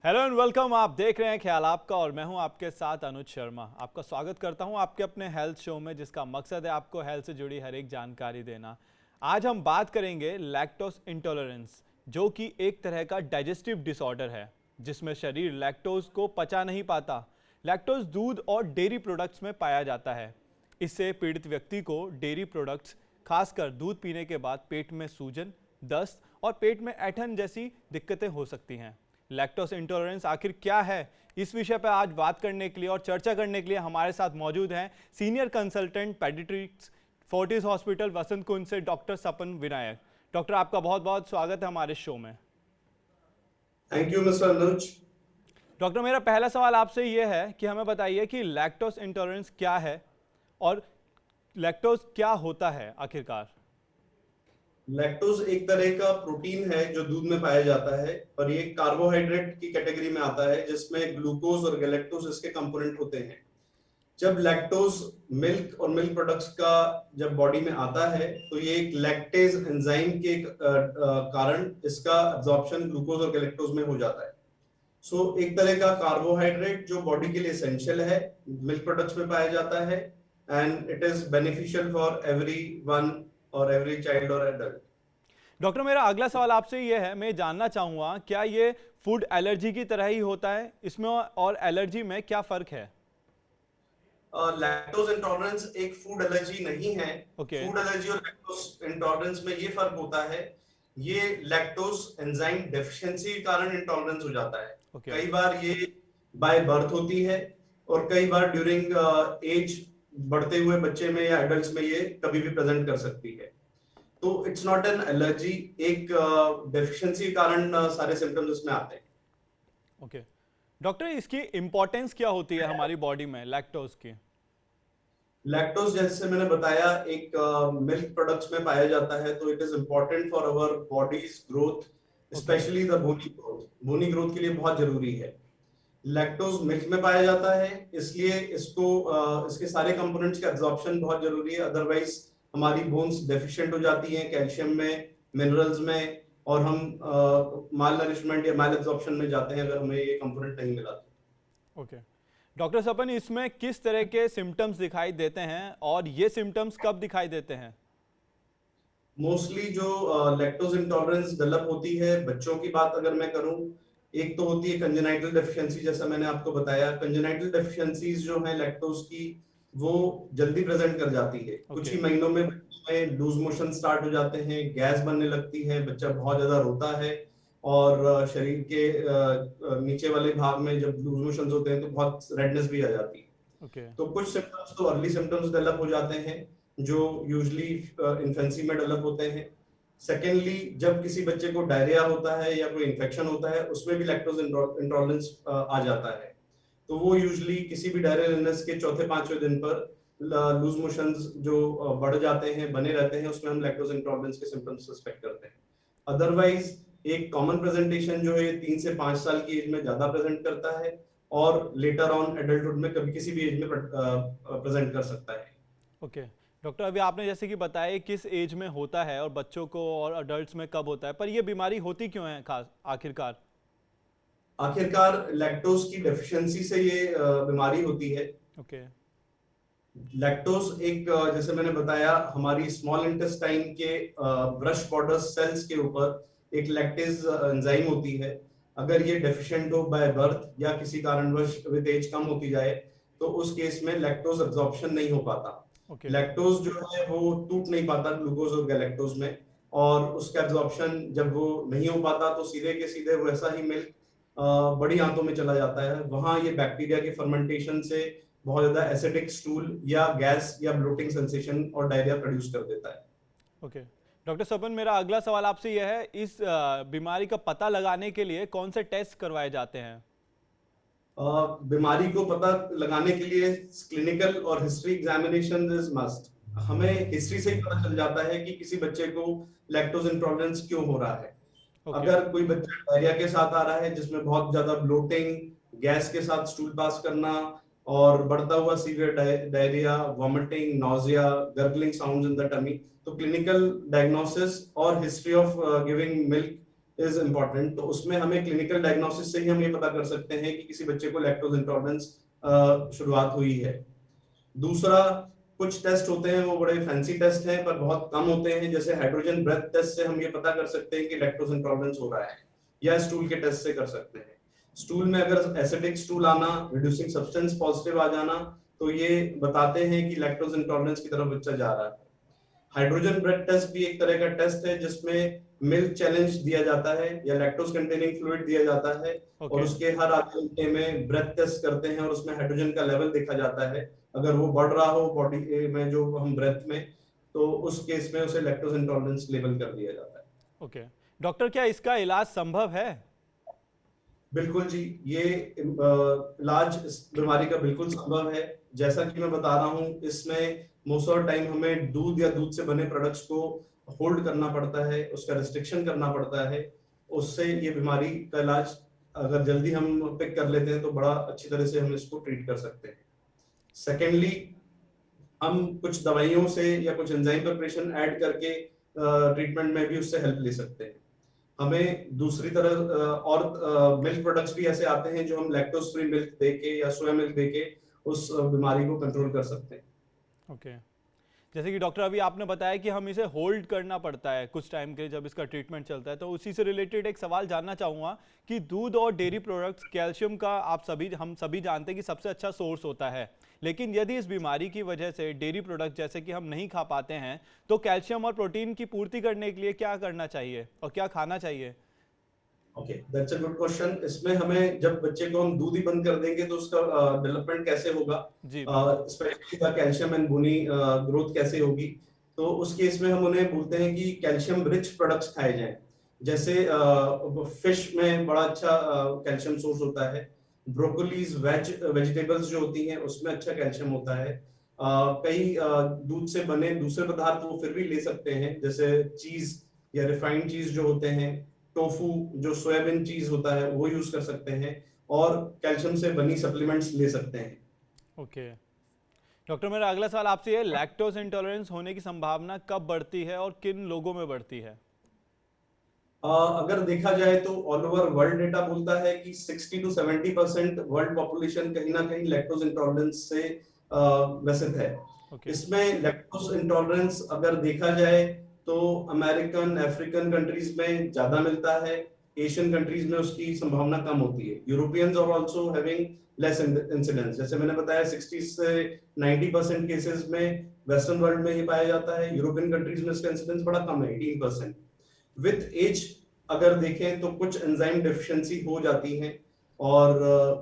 Hello and welcome. आप देख रहे हैं ख्याल आपका और मैं हूं आपके साथ अनुज शर्मा। आपका स्वागत करता हूं आपके अपने हेल्थ शो में, जिसका मकसद है आपको हेल्थ से जुड़ी हर एक जानकारी देना। आज हम बात करेंगे लैक्टोज इंटॉलरेंस, जो कि एक तरह का डाइजेस्टिव डिसऑर्डर है जिसमें शरीर लैक्टोज को पचा नहीं पाता। लैक्टोज दूध और डेयरी प्रोडक्ट्स में पाया जाता है। इससे पीड़ित व्यक्ति को डेयरी प्रोडक्ट्स, खासकर दूध पीने के बाद पेट में सूजन, दस्त और पेट में ऐंठन जैसी दिक्कतें हो सकती हैं। लैक्टोज इंटॉलरेंस आखिर क्या है, इस विषय पर आज बात करने के लिए और चर्चा करने के लिए हमारे साथ मौजूद हैं सीनियर कंसल्टेंट पेडिट्रिक्स, फोर्टिस हॉस्पिटल वसंत कुंज से डॉक्टर सपन विनायक। डॉक्टर, आपका बहुत बहुत स्वागत है हमारे शो में। Thank you mister Anuj. Doctor, मेरा पहला सवाल आपसे यह है कि हमें बताइए कि लैक्टोज इंटॉलरेंस क्या है और लैक्टोज क्या होता है आखिरकार। लैक्टोज एक तरह का प्रोटीन है जो दूध में पाया जाता है, और ये कार्बोहाइड्रेट की कैटेगरी में आता है जिसमें ग्लूकोज और गैलेक्टोज इसके कंपोनेंट होते हैं। जब लैक्टोज मिल्क और मिल्क प्रोडक्ट्स का जब बॉडी में आता है तो ये एक लैक्टेज एंजाइम के कारण इसका एब्जॉर्प्शन ग्लूकोज और गैलेक्टोज में हो जाता है। एक तरह का कार्बोहाइड्रेट जो बॉडी के लिए एसेंशियल है, मिल्क प्रोडक्ट्स में पाया जाता है, and it is beneficial for every one और एवरी चाइल्ड और एडल्ट। डॉक्टर, मेरा अगला सवाल आपसे यह है, मैं जानना चाहूँगा क्या ये फूड एलर्जी की तरह ही होता है, इसमें और एलर्जी में क्या फ़र्क है। लैक्टोज इंटॉलरेंस एक फूड एलर्जी नहीं है। ओके। फूड एलर्जी और लैक्टोज इंटॉलरेंस में ये फर्क होता है, ये लैक्टोज एंजाइम डेफिशिएंसी के कारण इंटॉलरेंस हो जाता है। ओके। कई बार ये बाय बर्थ होती है, और कई बार ड्यूरिंग एज, बढ़ते हुए बच्चे में या एडल्ट्स में ये कभी भी प्रेजेंट कर सकती है। तो इट्स नॉट एन एलर्जी, एक डेफिशिएंसी के कारण सारे सिम्टम्स इसमें आते हैं। ओके। डॉक्टर, इसकी इम्पोर्टेंस क्या होती है हमारी बॉडी में लैक्टोज की। लैक्टोज जैसे मैंने बताया एक मिल्क प्रोडक्ट्स में पाया जाता है, तो it is important for our body's growth, okay. Specially the bony growth. Bony growth के लिए बहुत जरूरी है। लैक्टोज मिल्क में पाया जाता है, इसलिए इसको इसके सारे कंपोनेंट्स का एब्जॉर्प्शन बहुत जरूरी है, अदरवाइज हमारी बोन्स डेफिशिएंट हो जाती हैं कैल्शियम में, मिनरल्स में, और हम माल नरिशमेंट या माल एब्जॉर्प्शन में जाते हैं अगर हमें ये कंपोनेंट नहीं मिला तो। ओके। डॉक्टर सपन, इसमें किस तरह के सिम्टम्स दिखाई देते हैं और ये सिम्टम्स कब दिखाई देते हैं। मोस्टली जो लैक्टोज इंटॉलरेंस डेवलप होती है, बच्चों की बात अगर मैं करूं, एक तो होती है कंजेनाइटल डेफिशिएंसी, जैसा मैंने आपको बताया। कंजेनाइटल डेफिशिएंसीज जो है लैक्टोज की, वो जल्दी प्रेजेंट कर जाती है। कुछ ओके। ही महीनों में बच्चों में लूज मोशन स्टार्ट हो जाते हैं, गैस बनने लगती है, बच्चा बहुत ज्यादा रोता है, और शरीर के नीचे वाले भाग में जब लूज मोशन होते हैं तो बहुत रेडनेस भी आ जाती है। ओके। तो कुछ सिम्टम्स तो अर्ली सिम्टम्स डेवलप हो जाते हैं, जो यूजुअली इन्फेंसी में डेवलप होते हैं। सेकेंडली, जब किसी बच्चे को डायरिया होता है या कोई इन्फेक्शन होता है, उसमें भी लैक्टोज इंटॉलरेंस आ जाता है। तो वो यूजुअली किसी भी डायरियल इलनेस के चौथे पांचवें दिन पर लूज मोशंस जो बढ़ जाते हैं, बने रहते हैं, उसमें हम लैक्टोज इंटॉलरेंस के सिम्टम्स सस्पेक्ट करते हैं। अदरवाइज एक कॉमन प्रेजेंटेशन जो है 3 से 5 साल की एज में ज्यादा प्रेजेंट करता है, और लेटर ऑन एडल्टहुड में कभी किसी भी एज में प्रेजेंट कर सकता है। ओके। डॉक्टर, अभी आपने जैसे कि बताया किस एज में होता है और बच्चों को और अडल्ट्स में कब होता है, पर यह बीमारी होती क्यों है खास आखिरकार। आखिरकार लैक्टोज की डेफिशिएंसी से ये बीमारी होती है। ओके। लैक्टोज एक जैसे मैंने बताया, हमारी स्मॉल इंटेस्टाइन के ब्रश बॉर्डर सेल्स के ऊपर एक लैक्टेज एंजाइम होती है। अगर ये डेफिशिएंट हो बाय बर्थ या किसी कारणवश विद एज कम होती जाए, तो उस केस में लैक्टोज एब्जॉर्प्शन नहीं हो पाता। ओके। लैक्टोज जो है वो टूट नहीं पाता ग्लूकोज और गैलेक्टोज में, और उसका एब्जॉर्प्शन जब वो नहीं हो पाता तो सीधे के सीधे वैसा ही मिल्क बड़ी आंतों में चला जाता है। वहां ये बैक्टीरिया के फर्मेंटेशन से बहुत ज्यादा एसिडिक स्टूल या गैस या ब्लोटिंग सेंसेशन और डायरिया प्रोड्यूस कर देता है। ओके। डॉक्टर सपन, मेरा अगला सवाल आपसे यह है, इस बीमारी का पता लगाने के लिए कौन से टेस्ट करवाए जाते हैं। बीमारी को पता लगाने के लिए क्लिनिकल और हिस्ट्री एग्जामिनेशन इज मस्ट। हमें हिस्ट्री से ही पता चल जाता है कि किसी बच्चे को लैक्टोज इंटॉलरेंस क्यों हो रहा है। ओके। अगर कोई बच्चा डायरिया के साथ आ रहा है जिसमें बहुत ज्यादा ब्लोटिंग, गैस के साथ स्टूल पास करना, और बढ़ता हुआ severe diarrhoea, vomiting, nausea, gargling sounds in the tummy, तो क्लिनिकल डायग्नोसिस और history of giving milk is important. तो उसमें हमें क्लिनिकल डायग्नोसिस से ही हम ये पता कर सकते हैं कि किसी बच्चे को लैक्टोज इंटॉलरेंस शुरुआत हुई है। दूसरा, कुछ टेस्ट होते हैं वो बड़े फैंसी टेस्ट हैं पर बहुत कम होते हैं, जैसे हाइड्रोजन ब्रेथ टेस्ट से हम ये पता कर सकते हैं कि लैक्टोज इंटॉलरेंस हो रहा है, या स्टूल के टेस्ट से कर सकते हैं। स्टूल में अगर एसिडिक स्टूल आना, रिड्यूसिंग सब्सटेंस पॉजिटिव आ जाना, तो ये बताते हैं कि लैक्टोज इंटॉलरेंस की तरफ बच्चा जा रहा है। हाइड्रोजन ब्रेथ टेस्ट भी एक तरह का टेस्ट है जिसमें मिल्क चैलेंज दिया जाता है या लैक्टोज कंटेनिंग फ्लूइड दिया जाता है, और उसके हर आधे घंटे में ब्रेथ टेस्ट करते हैं और उसमें हाइड्रोजन का लेवल देखा जाता है। अगर वो बढ़ रहा हो बॉडी में जो हम ब्रेथ में, तो उस केस में उसे लैक्टोज इंटॉलरेंस लेवल कर दिया जाता है। ओके डॉक्टर, क्या इसका इलाज संभव है? बिल्कुल जी, ये इलाज इस बीमारी का बिल्कुल संभव है। जैसा कि मैं बता रहा हूँ, इसमें मोस्ट ऑफ टाइम हमें दूध या दूध से बने प्रोडक्ट्स को होल्ड करना पड़ता है, उसका रिस्ट्रिक्शन करना पड़ता है। उससे ये बीमारी का इलाज अगर जल्दी हम पिक कर लेते हैं तो बड़ा अच्छी तरह से हम इसको ट्रीट कर सकते हैं। सेकेंडली, हम कुछ दवाइयों से या कुछ एंजाइम प्रिपरेशन ऐड करके ट्रीटमेंट में भी उससे हेल्प ले सकते हैं। हमें दूसरी तरह और मिल्क प्रोडक्ट्स भी ऐसे आते हैं जो हम लैक्टोज फ्री मिल्क देके या सोया मिल्क देके उस बीमारी को कंट्रोल कर सकते हैं। ओके जैसे कि डॉक्टर अभी आपने बताया कि हम इसे होल्ड करना पड़ता है कुछ टाइम के लिए जब इसका ट्रीटमेंट चलता है, तो उसी से रिलेटेड एक सवाल जानना चाहूँगा कि दूध और डेयरी प्रोडक्ट्स कैल्शियम का हम सभी जानते हैं कि सबसे अच्छा सोर्स होता है, लेकिन यदि इस बीमारी की वजह से डेयरी प्रोडक्ट जैसे कि हम नहीं खा पाते हैं, तो कैल्शियम और प्रोटीन की पूर्ति करने के लिए क्या करना चाहिए और क्या खाना चाहिए? Okay, that's a good question. इसमें हमें, जब बच्चे को हम दूध ही बंद कर देंगे तो उसका डेवलपमेंट कैसे होगा, जी बिल्कुल। Specially the calcium and bony growth कैसे होगी, तो उस केस में हम उन्हें बोलते हैं कि कैल्शियम रिच प्रोडक्ट्स खाए जाएं। जैसे फिश में बड़ा अच्छा कैल्शियम सोर्स होता है, ब्रोकोलीज वेजिटेबल्स जो होती हैं उसमें अच्छा कैल्शियम होता है। कई दूध से बने दूसरे पदार्थ वो फिर भी ले सकते हैं, जैसे चीज या रिफाइंड चीज जो होते हैं, टोफू जो सोयाबीन चीज होता है वो यूज कर सकते हैं, और कैल्शियम से बनी सप्लीमेंट्स ले सकते हैं। ओके डॉक्टर, मेरा अगला सवाल आपसे ये, लैक्टोज इंटॉलरेंस होने की संभावना कब बढ़ती है और किन लोगों में बढ़ती है? अगर देखा जाए तो ऑल ओवर वर्ल्ड डेटा बोलता है कि 60 to 70% वर्ल्ड पॉपुलेशन कहीं ना कहीं लैक्टोज इंटॉलरेंस से ग्रसित है। ओके इसमें लैक्टोज इंटॉलरेंस अगर देखा जाए तो अमेरिकन अफ्रीकन कंट्रीज में ज्यादा मिलता है, एशियन कंट्रीज में उसकी संभावना कम होती है। Europeans are also having less incidence, जैसे मैंने बताया 60 से 90% केसेस में वेस्टर्न वर्ल्ड में ये पाया जाता है, यूरोपियन कंट्रीज में इसका इंसिडेंस बड़ा कम है, 18%। विथ एज अगर देखें तो कुछ एंजाइम डेफिशिएंसी हो जाती है, और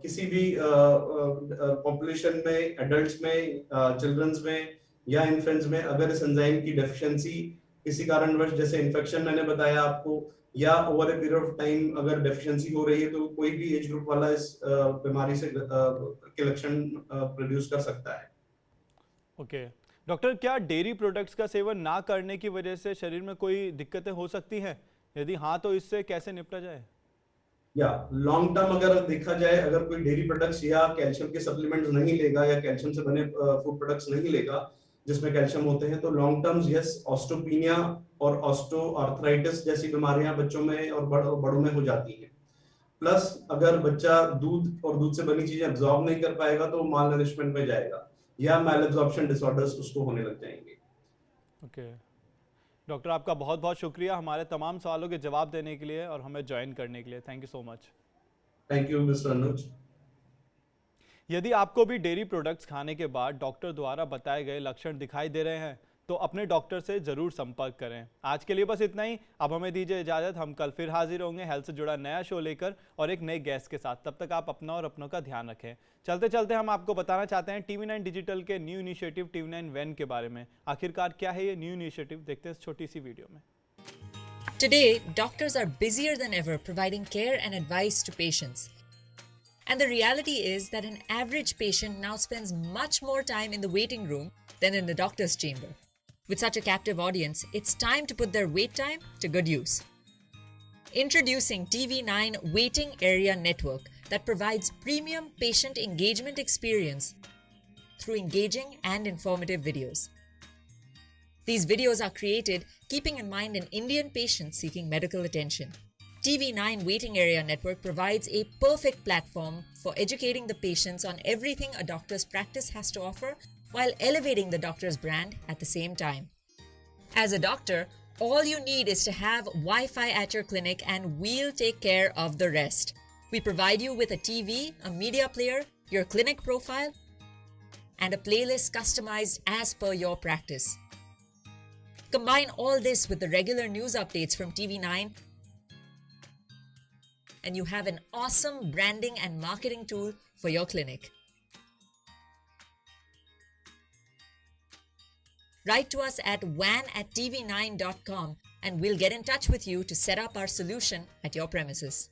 किसी भी पॉपुलेशन में, एडल्ट्स में, चिल्ड्रंस में या इन्फेंट्स में अगर इस एंजाइम की डेफिशिएंसी किसी कारणवश, जैसे इन्फेक्शन मैंने बताया आपको, या over a period of time अगर डेफिशिएंसी हो रही है, तो कोई भी एज ग्रुप वाला इस बीमारी से के लक्षण प्रोड्यूस कर सकता है। ओके डॉक्टर, क्या डेयरी प्रोडक्ट्स का सेवन ना करने की वजह से शरीर में कोई दिक्कतें हो सकती हैं? यदि हाँ, तो इससे कैसे निपटा जाए? या लॉन्ग टर्म अगर देखा जाए, अगर कोई डेयरी प्रोडक्ट्स या कैल्शियम के सप्लीमेंट्स नहीं लेगा या कैल्शियम से बने फूड प्रोडक्ट्स नहीं लेगा जिसमें कैल्शियम होते हैं, तो लॉन्ग टर्म यस, ऑस्टोपीनिया और ऑस्टोआर्थराइटिस जैसी बीमारियां बच्चों में और बड़ों में हो जाती हैं। प्लस अगर बच्चा दूध और दूध से बनी चीजें एब्जॉर्ब नहीं कर पाएगा तो माल नरिशमेंट में जाएगा, या मैल एब्जॉर्प्शन डिसऑर्डर्स उसको होने लग जाएंगे। ओके डॉक्टर, आपका बहुत बहुत शुक्रिया हमारे तमाम सवालों के जवाब देने के लिए और हमें ज्वाइन करने के लिए। Thank you so much. Thank you mister Anuj. यदि आपको भी डेयरी प्रोडक्ट्स खाने के बाद डॉक्टर द्वारा बताए गए लक्षण दिखाई दे रहे हैं, तो अपने डॉक्टर से जरूर संपर्क करें। आज के लिए बस इतना ही। अब हमें दीजिए इजाजत। हम कल फिर हाजिर होंगे हेल्थ से जुड़ा नया शो लेकर और एक नए गेस्ट के साथ। तब तक आप अपना और अपनों का ध्यान रखें। चलते चलते हम आपको बताना चाहते हैं TV9 डिजिटल के न्यू इनिशिएटिव TV9 वैन के बारे में। आखिरकार क्या है ये न्यू इनिशिएटिव, देखते हैं इस छोटी सी वीडियो में। Today, doctors are busier than ever providing care and advice to patients. And the reality is that an average patient now spends much more time in the waiting room than in the doctor's chamber. With such a captive audience, it's time to put their wait time to good use. Introducing TV9 Waiting Area Network that provides premium patient engagement experience through engaging and informative videos. These videos are created keeping in mind an Indian patient seeking medical attention. TV9 Waiting Area Network provides a perfect platform for educating the patients on everything a doctor's practice has to offer while elevating the doctor's brand at the same time. As a doctor, all you need is to have Wi-Fi at your clinic and we'll take care of the rest. We provide you with a TV, a media player, your clinic profile, and a playlist customized as per your practice. Combine all this with the regular news updates from TV9 and you have an awesome branding and marketing tool for your clinic. Write to us at wan@tv9.com and we'll get in touch with you to set up our solution at your premises.